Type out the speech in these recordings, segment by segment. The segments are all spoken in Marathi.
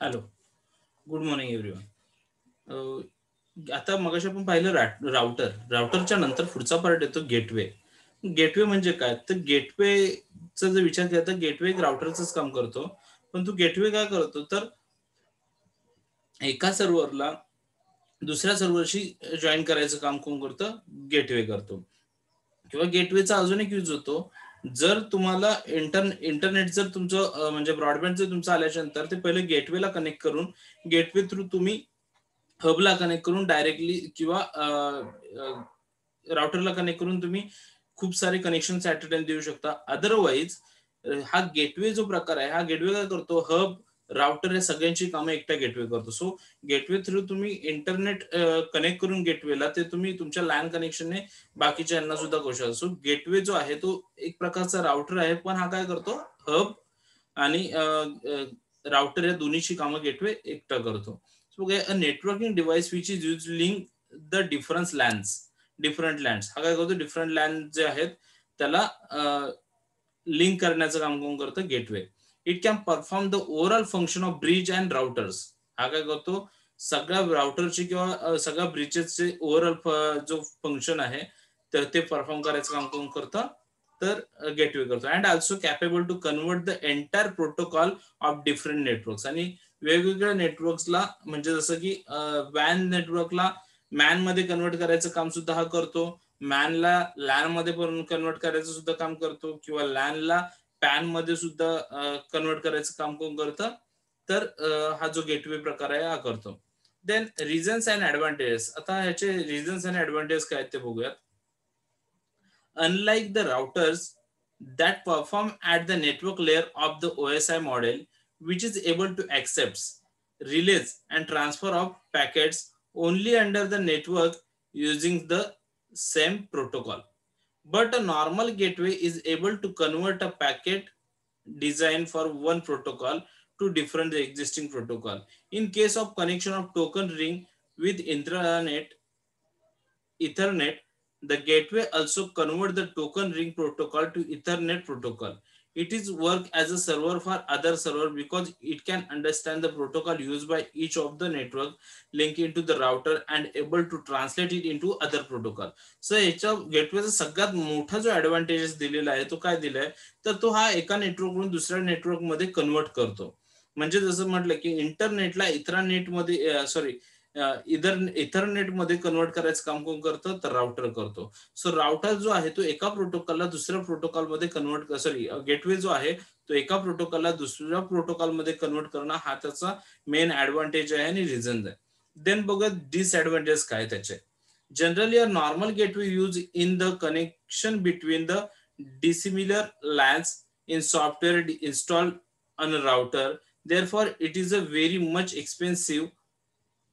Hello, good morning everyone. आता मगाशी आपण पाहिलं राउटर. राउटरच्या नंतर पुढचा पार्ट येतो गेटवे. गेटवे म्हणजे काय? तर गेटवेचा जर विचार केला तर गेटवे एक राउटरच काम करतो. पण तो गेटवे काय करतो तर एका सर्व्हरला दुसऱ्या सर्व्हरशी जॉईन करायचं काम कोण करतं? गेटवे करतो. किंवा गेटवेचा अजून एक यूज होतो. जर तुम्हाला इंटरनेट जर तुमचं म्हणजे ब्रॉडबँड जर तुमचं आल्याच्या नंतर ते पहिले गेटवेला कनेक्ट करून गेटवे थ्रू तुम्ही हबला कनेक्ट करून डायरेक्टली किंवा राउटरला कनेक्ट करून तुम्ही खूप सारे कनेक्शन ऍट अ टाइम देऊ शकता. अदरवाईज हा गेटवे जो प्रकार आहे हा गेटवे काय करतो? हब राउटर या सगळ्यांची कामं एकटा गेटवे करतो. सो गेटवे थ्रू तुम्ही इंटरनेट कनेक्ट करून गेटवेला ते तुम्ही तुमच्या लॅन कनेक्शनने बाकीच्या यांना सुद्धा करू शकता. सो गेटवे जो आहे तो एक प्रकारचा राउटर आहे, पण हा काय करतो? हब आणि राउटर या दोन्हीची कामं गेटवे एकटा करतो. So a networking device which is use link the different lands. हा काय करतो? डिफरंट लँड जे आहेत त्याला लिंक करण्याचं काम कोण करतं? Gateway. It can perform the overall function of bridge and routers. हा काय करतो? सगळ्या राउटरची किंवा सगळ्या ब्रिजेसचे ओव्हरऑल जो फंक्शन आहे तर ते परफॉर्म करायचं काम कोण करतं? तर गेटवे करतो. And also capable to convert the entire protocol of different networks. आणि वेगवेगळ्या नेटवर्क्सला म्हणजे जसं की वॅन नेटवर्कला मॅन मध्ये कन्वर्ट करायचं काम सुद्धा हा करतो. मॅनला लॅन मध्ये पण कन्वर्ट करायचं सुद्धा काम करतो, किंवा लॅनला पॅन मध्ये सुद्धा कन्वर्ट करायचं काम कोण करतं? तर हा जो गेटवे प्रकार आहे हा करतो. Then reasons and advantages. आता ह्याचे रिझन्स अँड ऍडव्हान्टेजेस काय ते बघूयात. Unlike the routers that perform at the network layer of the OSI model, which is able to accept, release, and transfer of packets only under the network using the same protocol. But a normal gateway is able to convert a packet designed for one protocol to different existing protocol. In case of connection of token ring with Ethernet, the gateway also convert the token ring protocol to Ethernet protocol. It is work as a server for other server because it can understand the protocol used by each of the network link into the router and able to translate it into other protocol. So याच्या गेटवेचा सगळ्यात मोठा जो ऍडव्हान्टेजेस दिलेला आहे तो काय दिलाय तर तो हा एका नेटवर्कवरून दुसऱ्या नेटवर्क मध्ये कन्वर्ट करतो. म्हणजे जसं म्हटलं की इंटरनेटला इथरनेट मध्ये सॉरी इथरनेट मध्ये कन्वर्ट करायचं काम कोण करतं तर राउटर करतो. सो राउटर जो आहे तो एका प्रोटोकॉलला दुसऱ्या प्रोटोकॉल मध्ये कन्वर्ट सॉरी गेटवे जो आहे तो एका प्रोटोकॉलला दुसऱ्या प्रोटोकॉल मध्ये कन्वर्ट करणं हा त्याचा मेन ऍडव्हान्टेज आहे आणि रिझन आहे. देन बघा डिसएडव्हान्टेज काय त्याचे. Generally a normal gateway use in the connection between the dissimilar LANs in software installed on a router. Therefore, it is a very much expensive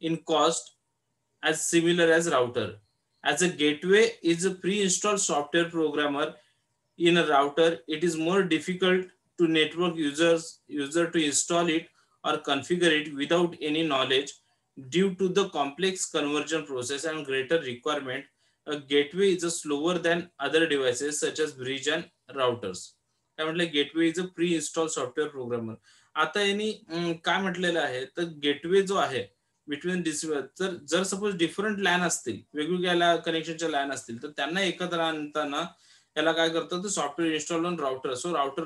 in cost as similar as router. As a gateway is a pre-installed software programmer in a router, it is more difficult to network user to install it or configure it without any knowledge due to the complex conversion process and greater requirement. A gateway is a slower than other devices such as bridge and routers. काय म्हटलं? Gateway is a pre install software programmer. आता यांनी काय म्हटलेलं आहे तर गेटवे जो आहे बिटवीन तर जर सपोज डिफरंट लॅन असतील, वेगवेगळ्या कनेक्शनच्या लॅन असतील तर त्यांना एकत्र आणताना त्याला काय करतं तर software install on router. So router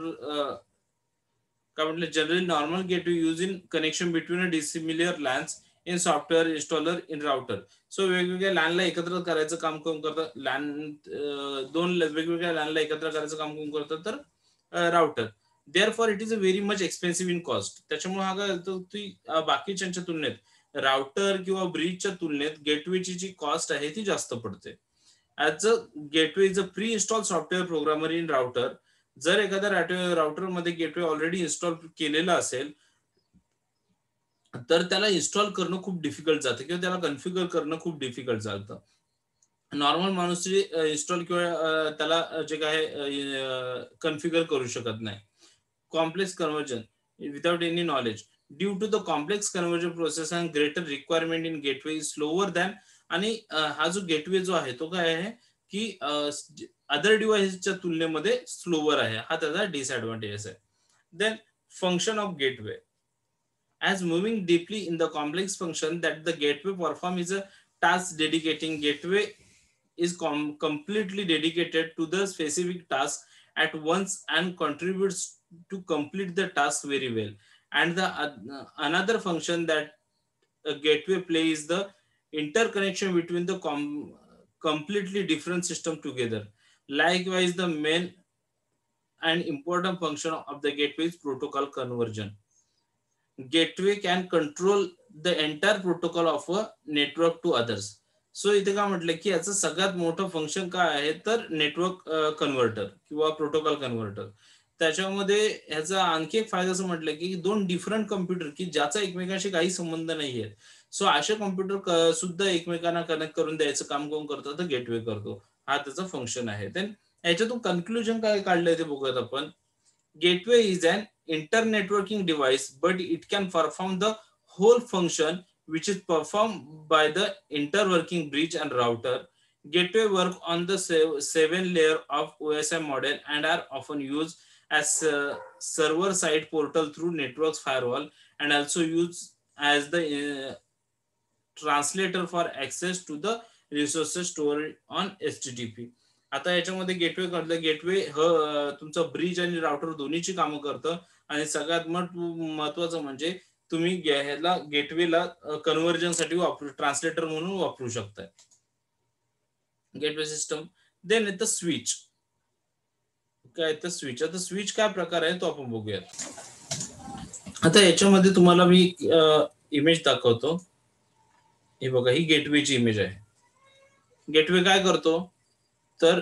काय म्हटलं generally normal gateway use in connection between a dissimilar lens in software installer in router. So वेगवेगळ्या लॅनला एकत्र करायचं काम कोण करतं? दोन वेगवेगळ्या लॅनला एकत्र करायचं काम कोण करतं तर router. Therefore it is a very much expensive in cost. त्याच्यामुळे हा काय ती बाकीच्या तुलनेत राउटर किंवा ब्रिजच्या तुलनेत गेटवेची जी कॉस्ट आहे ती जास्त पडते. As a gateway is a pre install software programmer in router. जर एखाद्या राउटर मध्ये गेटवे ऑलरेडी इन्स्टॉल केलेला असेल तर त्याला इन्स्टॉल करणं खूप डिफिकल्ट जातं किंवा त्याला कन्फिगर करणं खूप डिफिकल्ट जातं. नॉर्मल माणूस इन्स्टॉल किंवा त्याला जे काय कन्फिगर करू शकत नाही. Complex conversion without any knowledge due to the complex conversion process and greater requirement in gateway is slower than. आणि हा जो गेटवे जो आहे तो काय आहे की अदर डिव्हाइसच्या तुलनेमध्ये स्लोअर आहे. हा त्याचा डिसएडव्हान्टेज आहे. Then function of gateway. As moving deeply in the complex function that the gateway perform is a task dedicating. Gateway is completely dedicated to the specific task at once and contributes to complete the task very well. And the another function that a gateway play is the interconnection between the completely different system together. Likewise, the main and important function of the gateway is protocol conversion. Gateway can control the entire protocol of a network to others. So इथे काय म्हटलं की याचं सगळ्यात मोठं फंक्शन काय आहे तर नेटवर्क कन्व्हर्टर किंवा प्रोटोकॉल कन्व्हर्टर. त्याच्यामध्ये ह्याचा आणखी एक फायदा असं म्हटलं की दोन डिफरंट कम्प्युटर की ज्याचा एकमेकांशी काही संबंध नाहीये, सो असे कम्प्युटर सुद्धा एकमेकांना कनेक्ट करून द्यायचं काम कोण करतो तर गेटवे करतो. हा त्याचा फंक्शन आहे. देन याच्यातून कन्क्लुजन काय काढलंय ते बघूयात आपण. Gateway is an internetworking device, but it can perform the whole function which is performed by the interworking bridge and router. Gateway work on the 7 layer of OSI model and are often used as server-side portal through networks firewall, and also used as the translator for access to the resources stored on HTTP. आता याच्यामध्ये गेटवे करतं. गेटवे तुमचं ब्रिज आणि राउटर दोन्हीची कामं करतं. आणि सगळ्यात महत्वाचं म्हणजे तुम्ही ह्याला गेटवेला कन्व्हर्जन साठी वापरू, ट्रान्सलेटर म्हणून वापरू शकताय गेटवे सिस्टम. देन येतं स्विच. काय तर स्विच. आता स्विच काय प्रकार आहे तो आपण बघूयात. आता याच्यामध्ये तुम्हाला मी इमेज दाखवतो. हे बघा, ही गेटवेची इमेज आहे. गेटवे काय करतो तर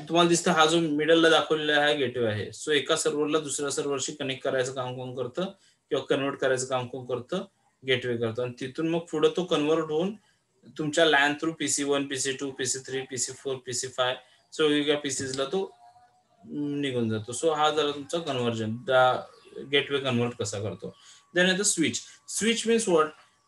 तुम्हाला दिसतं हा जो मिडलला दाखवलेला हा गेटवे आहे. सो एका सर्व्हरला दुसऱ्या सर्व्हरशी कनेक्ट करायचं काम कोण करतं किंवा कन्वर्ट करायचं काम कोण करतं, गेटवे करतो. आणि तिथून मग पुढे तो कन्वर्ट होऊन तुमच्या LAN through PC1, PC2, PC3, PC4, PC5 so वेगवेगळ्या पीसीजला तो निघून जातो. सो हा झाला तुमचा कन्व्हर्जन, गेटवे कन्वर्ट कसा करतो. देन येतं स्विच. स्विच मीन्स व्हॉट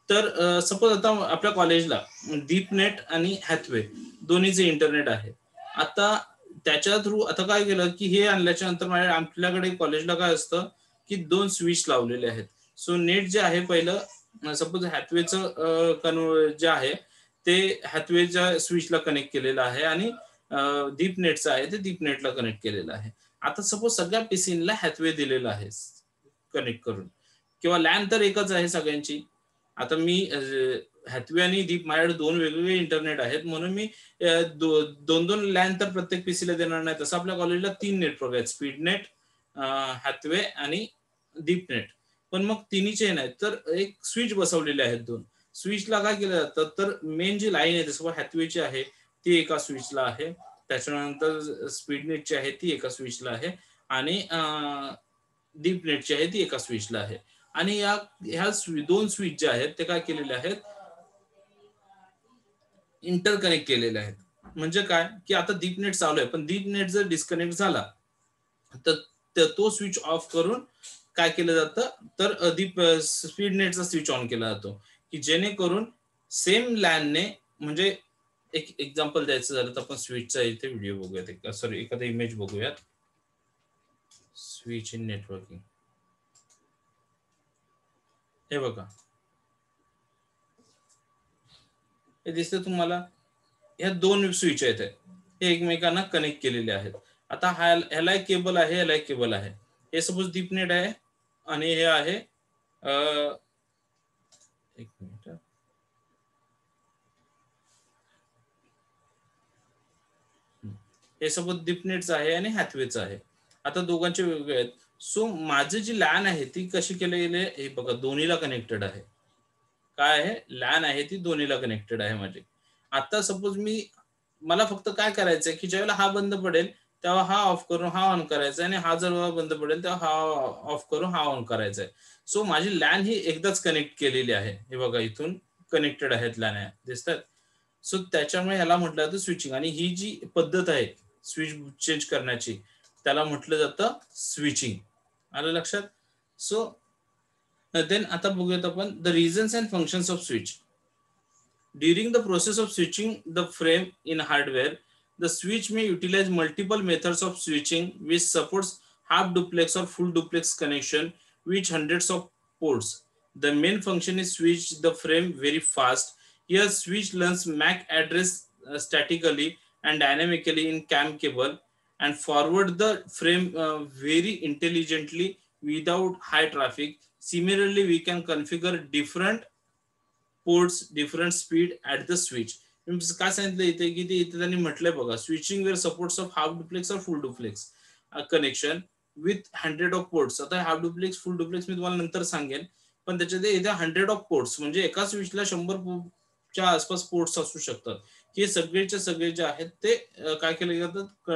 तर सपोज आता आपल्या कॉलेजला डीपनेट आणि हॅथवे दोन्हीचे इंटरनेट आहे. आता त्याच्या थ्रू आता काय केलं की हे आणल्याच्या नंतर आपल्याकडे कॉलेजला काय असतं की 2 स्विच लावलेले आहेत. सो नेट जे आहे पहिलं सपोज हॅथवेचं जे आहे ते हॅथवेच्या स्विचला कनेक्ट केलेलं आहे आणि डीपनेटचं आहे ते डीपनेटला कनेक्ट केलेलं आहे. आता सपोज सगळ्या पीसीला हॅथवे दिलेलं आहे कनेक्ट करून, किंवा लॅन तर एकच आहे सगळ्यांची. आता मी हॅथवे आणि डीप माझ्याकडे 2 वेगवेगळे इंटरनेट आहेत म्हणून मी दोन लॅन तर प्रत्येक पीसीला देणार नाही. तसं आपल्या कॉलेजला 3 नेटवर्क आहेत, स्पीडनेट, हॅथवे आणि डीपनेट. पण मग तिन्ही चेन आहेत तर एक स्विच बसवलेले आहेत 2. स्विचला काय केलं जातं तर मेन जी लाईन आहे जसं हॅथवेची आहे ती एका स्विचला आहे, त्याच्यानंतर स्पीडनेटची आहे ती एका स्विचला आहे आणि डीपनेटची आहे ती एका स्विचला आहे. आणि ह्या 2 स्विच जे आहेत ते काय केलेले आहेत इंटरकनेक्ट केलेले आहेत. म्हणजे काय की आता डीपनेट चालू आहे पण डीपनेट जर डिस्कनेक्ट झाला तर तो स्विच ऑफ करून काय केलं जातं तर स्पीडनेटचा स्विच ऑन केला जातो की जेणेकरून सेम लॅनने, म्हणजे एक एक्झाम्पल द्यायचं झालं तर आपण स्विचचा इथे व्हिडिओ बघूयात, सॉरी एखादा इमेज बघूयात. स्विच इन नेटवर्किंग हे बघा, हे दिसतं तुम्हाला. ह्या 2 स्विच आहेत हे एकमेकांना कनेक्ट केलेले आहेत. आता ह्याला एक केबल आहे, ह्याला एक केबल आहे. हे सपोज डीपनेट आहे आणि हे आहे एक मिनिट, हे सपोज डीपनेटचं आहे आणि हॅथवेचं आहे. आता दोघांचे वेगवेगळे आहेत. सो माझी जी लॅन आहे ती कशी केलेली आहे हे बघा, दोन्हीला कनेक्टेड आहे. काय आहे लॅन आहे ती दोन्हीला कनेक्टेड आहे माझी. आता सपोज मला फक्त काय करायचंय की ज्यावेळेला हा बंद पडेल तेव्हा हा ऑफ करून हा ऑन करायचा आणि हा जर बंद पडेल तेव्हा हा ऑफ करून हा ऑन करायचा आहे. सो माझी लॅन ही एकदाच कनेक्ट केलेली आहे. हे बघा इथून कनेक्टेड आहेत लॅन दिसतात. सो त्याच्यामुळे ह्याला म्हटलं जातं स्विचिंग. आणि ही जी पद्धत आहे स्विच चेंज करण्याची त्याला म्हटलं जातं स्विचिंग. आलं लक्षात. सो देन आता बघूयात आपण the reasons and functions off switch. During the process of switching the frame in hardware, the switch may utilize multiple methods of switching which supports half duplex or full duplex connection with hundreds of ports. The main function is switch the frame very fast. Here switch learns MAC address statically and dynamically in CAM cable and forward the frame very intelligently without high traffic. Similarly, we can configure different ports, different speed at the switch. काय सांगितलं इथे की ते इथे त्यांनी म्हटलंय बघा, switching ware supports of half duplex or full duplex connection with 100 of ports. आता हाफ डुप्लेक्स फुल डुप्लेक्स मी तुम्हाला नंतर सांगेन, पण त्याच्यात इथे 100 ऑफ पोर्ट्स म्हणजे एका स्विचला 100 च्या आसपास पोर्ट्स असू शकतात. हे सगळेच्या सगळे जे आहेत ते काय केले जातात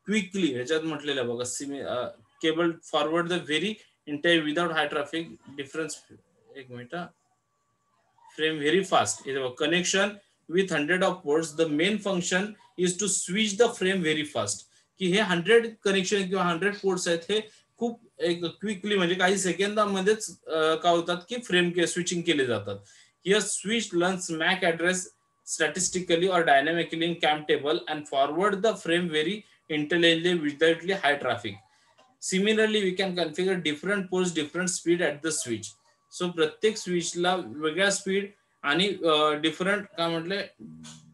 क्विकली. ह्याच्यात म्हटलेलं आहे बघा, cable forward the very entire without high traffic difference. एक minute, frame very fast. Connection with 100 of ports. The main function is to switch the frame very fast. की हे 100 कनेक्शन किंवा 100 पोर्ट्स आहेत हे खूप एक क्विकली म्हणजे काही सेकंदामध्येच काय होतात की फ्रेम स्विचिंग केले जातात. Here switch learns Mac address statistically or dynamically in CAM table and forward the frame very intelligently without high traffic. Similarly, we can configure different ports, different speed at the switch. So प्रत्येक स्विचला वेगळ्या स्पीड आणि डिफरंट काय म्हटलंय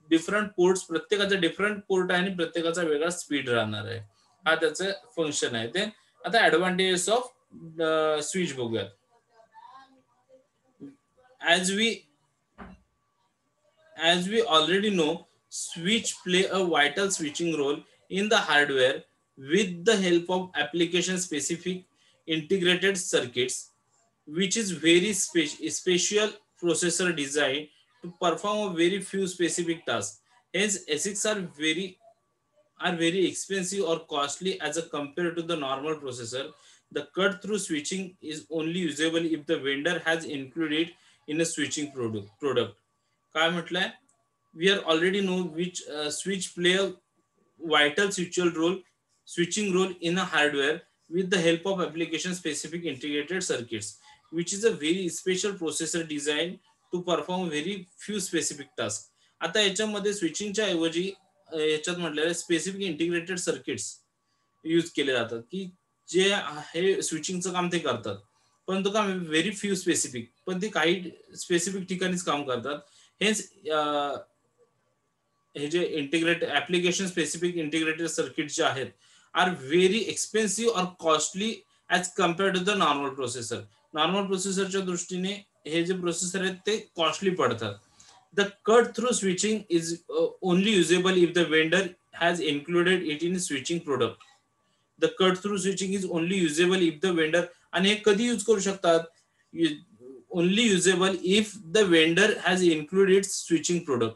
डिफरंट पोर्ट्स, प्रत्येकाचा डिफरंट पोर्ट आहे आणि प्रत्येकाचा वेगळा स्पीड राहणार आहे. हा त्याचं फंक्शन आहे. ते आता ऍडव्हान्टेजेस ऑफ स्विच बघूयात. as we already know, switch play a vital switching role in the hardware with the help of application specific integrated circuits, which is very special processor designed to perform a very few specific tasks. Hence, ASICs are very expensive or costly as a compared to the normal processor. The cut-through switching is only usable if the vendor has included in a switching product. काय म्हटलंय? We are already know which switch play a vital switching role in a hardware with the help of application specific integrated circuits, which is a very special processor designed to perform very few specific tasks. आता याच्यामध्ये स्विचिंगच्या ऐवजी याच्यात म्हटलेलं स्पेसिफिक इंटिग्रेटेड सर्किट्स यूज केले जातात की जे हे स्विचिंगचं काम ते करतात, पण तो काम व्हेरी फ्यू स्पेसिफिक, पण ते काही स्पेसिफिक ठिकाणीच काम करतात. हेच हे जे integrated application specific integrated circuit जे आहेत आर व्हेरी एक्सपेन्सिव्ह और costly as compare to the normal processor. Normal प्रोसेसरच्या दृष्टीने हे जे प्रोसेसर आहेत ते कॉस्टली पडतात. The cut through switching is only usable if the vendor has included it in switching product. The cut through switching is only usable if the vendor, आणि हे कधी यूज करू शकतात, only usable if the vendor has included switching product,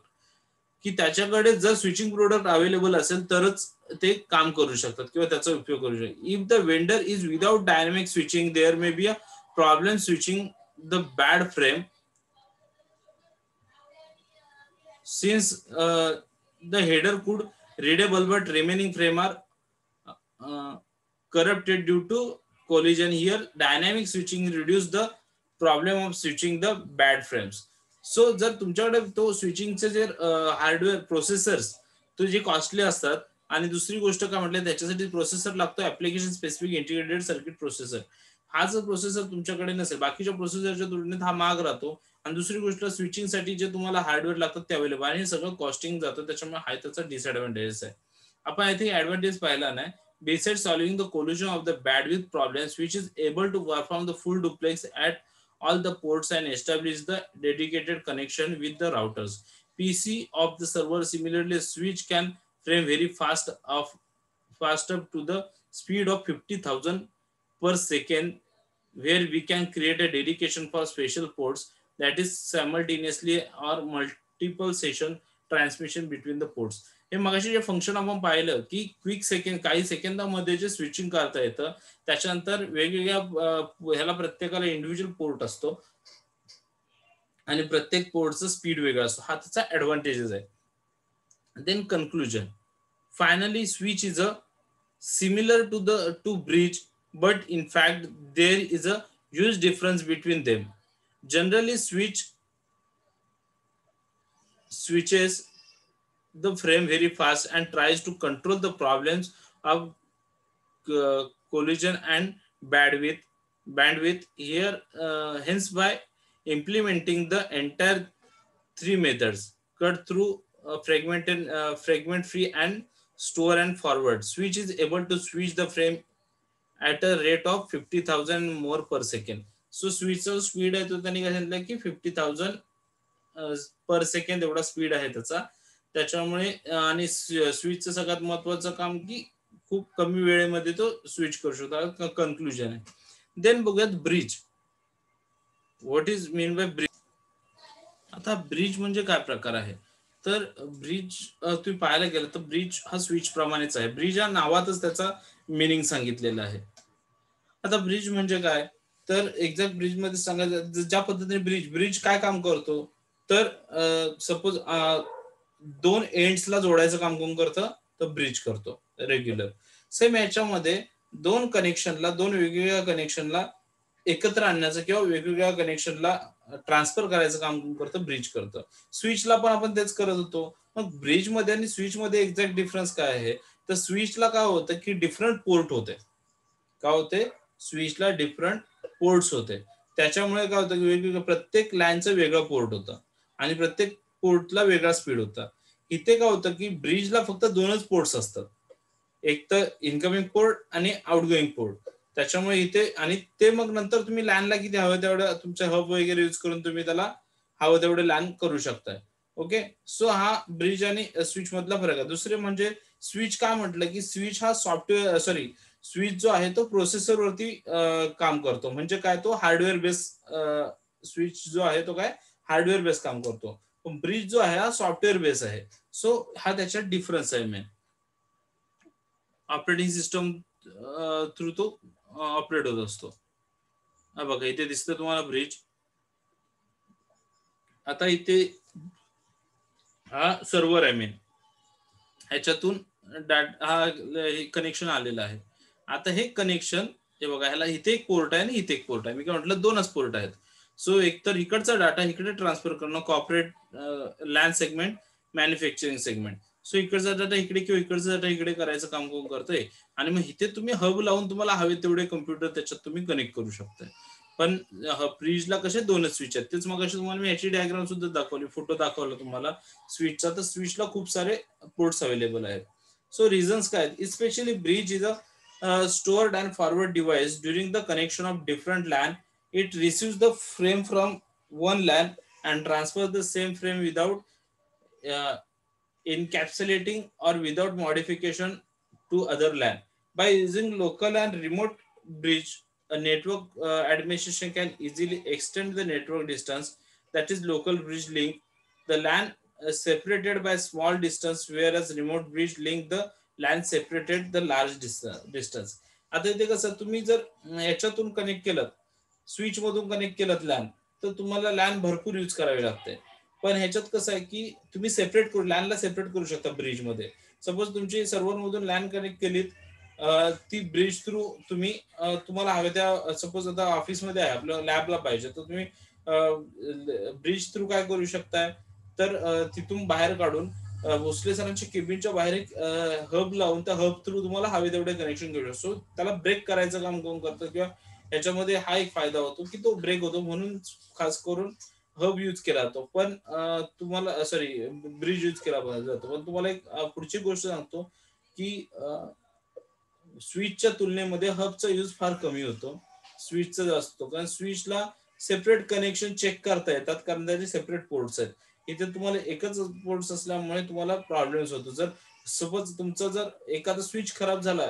की त्याच्याकडे जर स्विचिंग प्रोडक्ट अवेलेबल असेल तरच ते काम करू शकतात किंवा त्याचा उपयोग करू शकतात. If the vendor is without dynamic switching there may be a problem switching the bad frame since the header could readable but remaining frame are corrupted due to collision. Here dynamic switching reduce the problem of switching the bad frames. So जर तुमच्याकडे तो स्विचिंगचे जे हार्डवेअर प्रोसेसर्स तो जे कॉस्टली असतात, आणि दुसरी गोष्ट काय म्हटलं त्याच्यासाठी प्रोसेसर लागतो application specific integrated circuit processor. हा जर प्रोसेसर तुमच्याकडे नसेल, बाकीच्या प्रोसेसरच्या तुलनेत हा महाग राहतो. आणि दुसरी गोष्ट स्विचिंग साठी जे तुम्हाला हार्डवेअर लागतात ते अवेलेबल, आणि हे सगळं कॉस्टिंग जातं, त्याच्यामुळे हा त्याचा डिसएडव्हान्टेजेस आहे. आपण आय थिंक ऍडव्हान्टेज पाहिला नाही. Besides solving the collision of the bandwidth problems, which is able to perform the full duplex at all the ports and establish the dedicated connection with the routers. PC of the server similarly switch can frame very fast up to the speed of 50,000 per second, where we can create a dedication for special ports that is simultaneously or multiple session transmission between the ports. हे मगाशी जे फंक्शन आपण पाहिलं की क्विक सेकंड काही सेकंदामध्ये जे स्विचिंग करता येतं, त्याच्यानंतर वेगवेगळ्या ह्याला प्रत्येकाला इंडिव्हिज्युअल पोर्ट असतो आणि प्रत्येक पोर्टचं स्पीड वेगळा असतो. हा त्याचा ऍडव्हान्टेजेस आहे. Then conclusion. Finally switch is a similar to bridge, but in fact there is a huge difference between them. Generally switches the frame very fast and tries to control the problems of collision and bandwidth, bandwidth here. Hence, by implementing the entire three methods, cut through, fragment free, and store and forward, switch is able to switch the frame at a rate of 50,000 more per second. So स्विचचा स्पीड आहे तो त्यांनी काय सांगितलं की 50,000 पर सेकंड एवढा स्पीड आहे त्याचा. त्याच्यामुळे आणि स्विचचं सगळ्यात महत्वाचं काम की खूप कमी वेळेमध्ये तो स्विच करू शकतो. कन्क्लुजन आहे. देन बघूयात bridge. What is mean by bridge. आता ब्रिज म्हणजे काय प्रकार आहे, तर ब्रिज तुम्ही पाहायला गेलं तर ब्रिज हा स्विच प्रमाणेच आहे. ब्रिज या नावातच त्याचा मिनिंग सांगितलेला आहे. आता ब्रिज म्हणजे काय, तर एक्झॅक्ट ब्रिज मध्ये सांगायचं ज्या पद्धतीने ब्रिज ब्रिज काय काम करतो, तर सपोज दोन एंड्सला जोडायचं काम कोण करतं, तर ब्रिज करतो रेग्युलर. सेम याच्यामध्ये दोन कनेक्शनला, दोन वेगवेगळ्या कनेक्शनला एकत्र आणण्याचं किंवा वेगवेगळ्या कनेक्शनला ट्रान्सफर करायचं काम कोण करतं, ब्रिज करतं. स्विचला पण आपण तेच करत होतो. मग ब्रिज मध्ये आणि स्विच मध्ये एक्झॅक्ट डिफरन्स काय आहे, तर स्विचला काय होतं की डिफरंट पोर्ट होते. काय होते, स्विचला डिफरंट पोर्ट्स होते. त्याच्यामुळे काय होतं की वेगवेगळं प्रत्येक लाईनचं वेगळं पोर्ट होतं आणि प्रत्येक पोर्टला वेगळा स्पीड होता. इथे काय होतं की ब्रिजला फक्त दोनच पोर्ट्स असतात, एक तर इनकमिंग पोर्ट आणि आउटगोईंग पोर्ट. त्याच्यामुळे इथे आणि ते मग नंतर तुम्ही लॅनला किती हवं तेवढं तुमच्या हब वगैरे यूज करून तुम्ही त्याला हवं तेवढे लॅन करू शकताय. ओके, सो हा ब्रिज आणि स्विच मधला फरक आहे. दुसरे म्हणजे स्विच काय म्हटलं की स्विच हा सॉफ्टवेअर सॉरी स्विच जो आहे तो प्रोसेसर वरती काम करतो. म्हणजे काय, तो हार्डवेअर बेस स्विच जो आहे तो काय हार्डवेअर बेस काम करतो. पण ब्रिज जो आहे हा सॉफ्टवेअर बेस आहे. सो हा त्याच्यात डिफरन्स आहे. मेन ऑपरेटिंग सिस्टम थ्रू तो ऑपरेट होत असतो. हा बघा इथे दिसतं तुम्हाला ब्रिज. आता इथे हा सर्व्हर आहे मेन, ह्याच्यातून हा कनेक्शन आलेलं आहे. आता हे कनेक्शन हे बघा, ह्याला इथे एक पोर्ट आहे आणि इथे एक पोर्ट आहे. मी काय म्हटलं दोनच पोर्ट आहेत. सो एक तर इकडचा डाटा इकडे ट्रान्सफर करणं, corporate LAN segment, manufacturing segment. So इकडचा डाटा इकडे किंवा इकडचा डाटा इकडे करायचं काम कोण करतोय. आणि मग इथे तुम्ही हब लावून तुम्हाला हवे तेवढे कम्प्युटर त्याच्यात तुम्ही कनेक्ट करू शकताय. पण ब्रिजला कसे दोनच स्विच आहेत. तेच मग तुम्हाला मी याची डायग्राम सुद्धा दाखवली, फोटो दाखवला तुम्हाला स्विचचा. तर स्विचला खूप सारे पोर्ट्स अवेलेबल आहेत. सो रिझन्स काय, especially bridge is a stored and forward device. During the connection of different LAN, it receives the frame from one LAN and transfers the same frame without uh, encapsulating or without modification to other LAN. By using local and remote bridge, a network administration can easily extend the network distance, that is local bridge link the LAN separated by small distance, whereas remote bridge link the LAN separated the large distance. आता इथे कसं तुम्ही जर याच्यातून कनेक्ट केलं, स्विच मधून कनेक्ट केलं लॅन, तर तुम्हाला लॅन भरपूर यूज करावी लागते. पण ह्याच्यात कसं आहे की तुम्ही सेपरेट करू, लॅनला सेपरेट करू शकता ब्रिज मध्ये. सपोज तुमची सर्व्हर मधून लॅन कनेक्ट केलीत, ती ब्रिज थ्रू तुम्ही तुम्हाला हवे त्या, सपोज आता ऑफिसमध्ये आहे आपलं लॅबला पाहिजे, तर तुम्ही ब्रिज थ्रू काय करू शकताय, तर तिथून बाहेर काढून भोसले सरांच्या केबिनच्या बाहेर एक हब लावून त्या हब थ्रू तुम्हाला हवे तेवढे कनेक्शन घेऊ शकतो. त्याला ब्रेक करायचं काम कोण करतं, किंवा याच्यामध्ये हा एक फायदा होतो की तो ब्रेक होतो, म्हणून खास करून हब यूज केला जातो. पण तुम्हाला सॉरी ब्रिज यूज केला जातो. पण तुम्हाला एक पुढची गोष्ट सांगतो की स्विचच्या तुलनेमध्ये हबचा यूज फार कमी होतो, स्विचचा जास्त होतो. कारण स्विचला सेपरेट कनेक्शन चेक करता येतात, कारण त्याचे सेपरेट पोर्ट्स आहेत. इथे तुम्हाला एकच पोर्ट्स असल्यामुळे तुम्हाला प्रॉब्लेम्स होतो. जर सपोज तुमचा जर एखादा स्विच खराब झाला,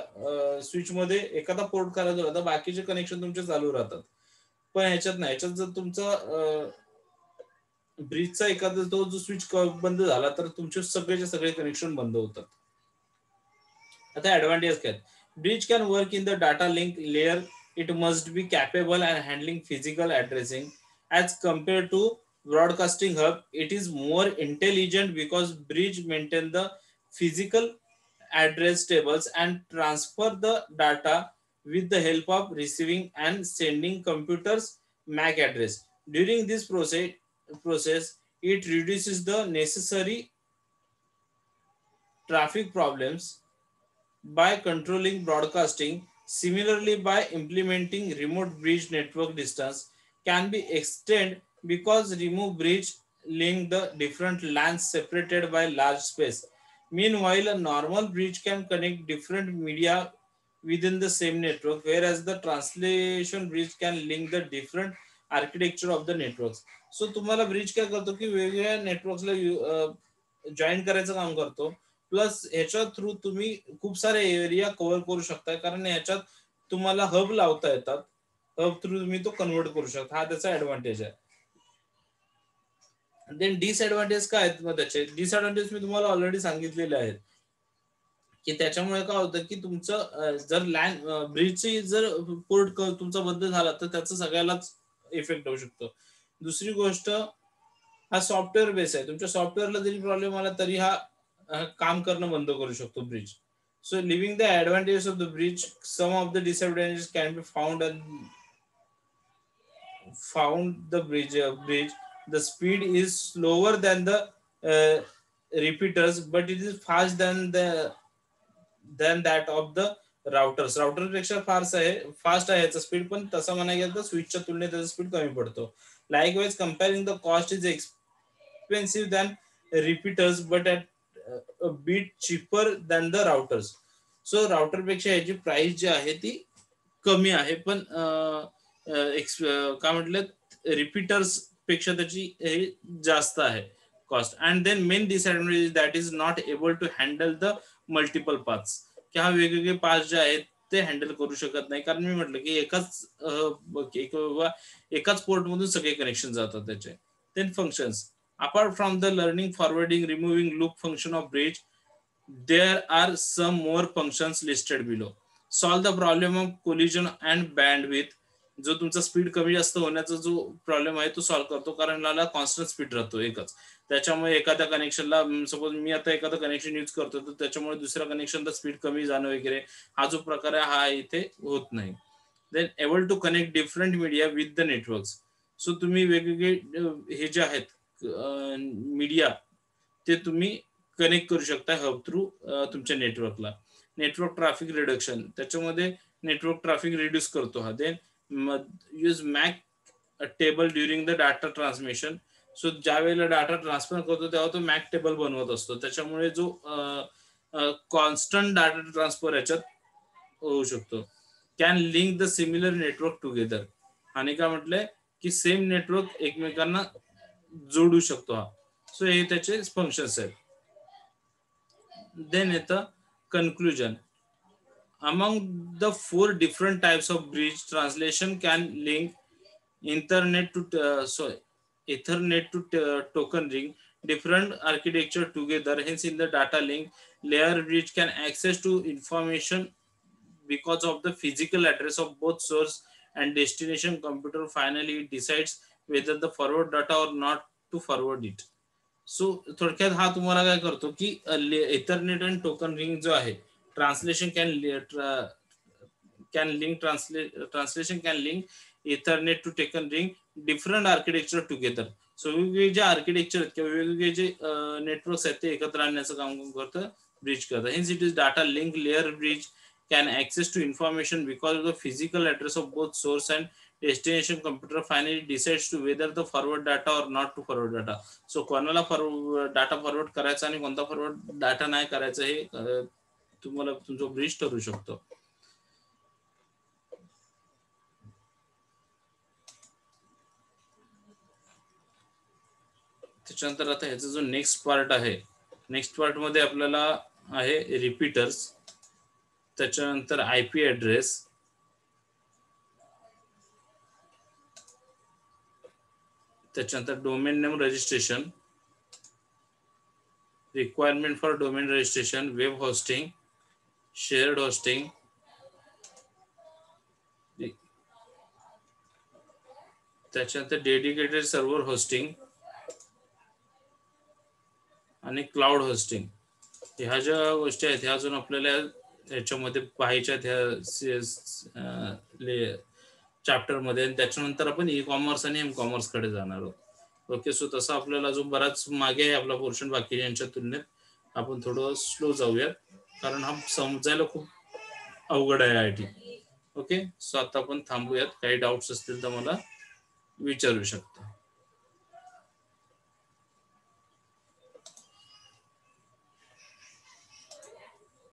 स्विच मध्ये एखादा पोर्ट खराब झाला, तर बाकीचे कनेक्शन तुमचे चालू राहतात. पण ह्याच्यात नाही, ह्याच्यात जर तुमचा ब्रिजचा एखादा तो जो स्विच बंद झाला, तर तुमचे सगळेचे सगळे कनेक्शन बंद होतात. आता ऍडव्हान्टेज काय, bridge can work in the data link layer. It must be capable and handling physical addressing as compare to broadcasting hub. It is more intelligent because bridge maintain the physical address tables and transfer the data with the help of receiving and sending computers MAC address. During this process it reduces the necessary traffic problems by controlling broadcasting. Similarly, by implementing remote bridge, network distance can be extended because remove bridge link the different LANs separated by large space. Meanwhile, a normal bridge can connect different media within the same network, whereas the translation bridge can link the different architecture of the networks. So तुम्हाला ब्रिज काय करतो की वेगवेगळ्या नेटवर्क्सला जॉईन करायचं काम करतो. प्लस ह्याच्या थ्रू तुम्ही खूप सारे एरिया कव्हर करू शकता, कारण ह्याच्यात तुम्हाला हब लावता येतात. हब थ्रू तुम्ही तो कन्वर्ट करू शकता. हा त्याचा ऍडव्हान्टेज आहे. देन डिसएडव्हान्टेज काय आहेत? मग त्याचे डिसएडव्हान्टेज मी तुम्हाला ऑलरेडी सांगितलेले आहेत, की त्याच्यामुळे काय होतं की तुमचं जर लँड ब्रिजची जर पोर्ट तुमचा बंद झाला तर त्याचा सगळ्यालाच इफेक्ट होऊ शकतो. दुसरी गोष्ट, हा सॉफ्टवेअर बेस आहे. तुमच्या सॉफ्टवेअरला जरी प्रॉब्लेम आला तरी हा काम करणं बंद करू शकतो bridge. So leaving the advantages of the bridge, some of the disadvantages can be found and found the bridge. The speed is slower than the uh, repeaters, but it is fast than that of the routers. Router पेक्षा फास्ट आहे याचा स्पीड, पण तसं म्हणायला गेलं तर स्विचच्या तुलनेत त्याचा स्पीड कमी पडतो. Likewise comparing the cost is expensive than repeaters but at a bit cheaper than the routers. So router पेक्षा याची प्राइस जी आहे ती कमी आहे, पण काय म्हटलं, रिपीटर्स पेक्षा त्याची हे जास्त आहे cost. And then main disadvantage that is not able to handle the multiple paths, की हा वेगवेगळे पाथ जे आहेत ते हँडल करू शकत नाही, कारण मी म्हटलं की एकाच पोर्ट मधून सगळे कनेक्शन जातात त्याचे. Then functions, apart from the learning, forwarding, removing loop function of bridge, there are some more functions listed below. Solve the problem of collision and bandwidth. जो तुमचा स्पीड कमी जास्त होण्याचा जो प्रॉब्लेम आहे तो सॉल्व्ह करतो, कारण याला कॉन्स्टंट स्पीड राहतो एकच. त्याच्यामुळे एखाद्या कनेक्शनला, सपोज मी आता एखादं कनेक्शन यूज करतो तर त्याच्यामुळे दुसऱ्या कनेक्शनला स्पीड कमी जाणं वगैरे हा जो प्रकार आहे हा इथे होत नाही. Then able to connect different media with the networks. So तुम्ही वेगवेगळे हे जे आहेत मीडिया ते तुम्ही कनेक्ट करू शकता हब थ्रू तुमच्या नेटवर्कला. नेटवर्क ट्रॅफिक रिडक्शन, त्याच्यामध्ये नेटवर्क ट्रॅफिक रिड्यूस करतो हा. Then use MAC table during the data transmission. So ज्या वेळेला डाटा ट्रान्सफर करतो तेव्हा तो मॅक टेबल बनवत असतो, त्याच्यामुळे जो कॉन्स्टंट डाटा ट्रान्सफर याच्यात होऊ शकतो. Can link the similar network together, आणि काय म्हटलंय की सेम नेटवर्क एकमेकांना जोडू शकतो हा. सो हे त्याचे फंक्शन्स आहेत. Then at the conclusion, among the 4 different types of bridge, translation can link Ethernet to token ring, different architecture together. Hence, in the data link layer, bridge can access to information because of the physical address of both source and destination. Computer finally decides whether the forward data or not to forward it. So थोडक्यात हा तुम्हाला काय करतो की इथरनेट आणि टोकन रिंग जो आहे, translation translation can link Ethernet to token ring different architecture together. So वेगवेगळे जे आर्किटेक्चर आहेत किंवा वेगवेगळे जे नेटवर्क्स आहेत ते एकत्र आणण्याचं काम करतं ब्रिज करतं. Hence it is data link layer bridge can access to information because of the physical address of both source and destination. Computer finally decides to whether the forward data or not to forward data. So कोणाला डाटा फॉरवर्ड करायचा आणि कोणता फॉरवर्ड डाटा नाही करायचा हे तुम्हाला तुमचा ब्रिज ठरू शकतो. त्याच्यानंतर आता ह्याचा जो नेक्स्ट पार्ट आहे, नेक्स्ट पार्ट मध्ये आपल्याला आहे रिपीटर्स, त्याच्यानंतर आयपी ऍड्रेस, त्याच्यानंतर domain name registration, requirement for domain registration, web hosting, shared hosting, त्याच्यानंतर डेडिकेटेड सर्व्हर होस्टिंग आणि क्लाउड होस्टिंग. ह्या ज्या गोष्टी आहेत ह्या अजून आपल्याला ह्याच्यामध्ये पाहायच्या ह्या चॅप्टर मध्ये. आणि त्याच्यानंतर आपण ई कॉमर्स आणि एम कॉमर्स कडे जाणार आहोत. ओके, सो तसं आपल्याला अजून बराच मागे आहे आपला पोर्शन बाकी यांच्या तुलनेत. आपण थोडं स्लो जाऊयात कारण हा समजायला खूप अवघड आहे आयटी. ओके, सो आता आपण थांबूयात. काही डाऊट्स असतील तर मला विचारू शकता.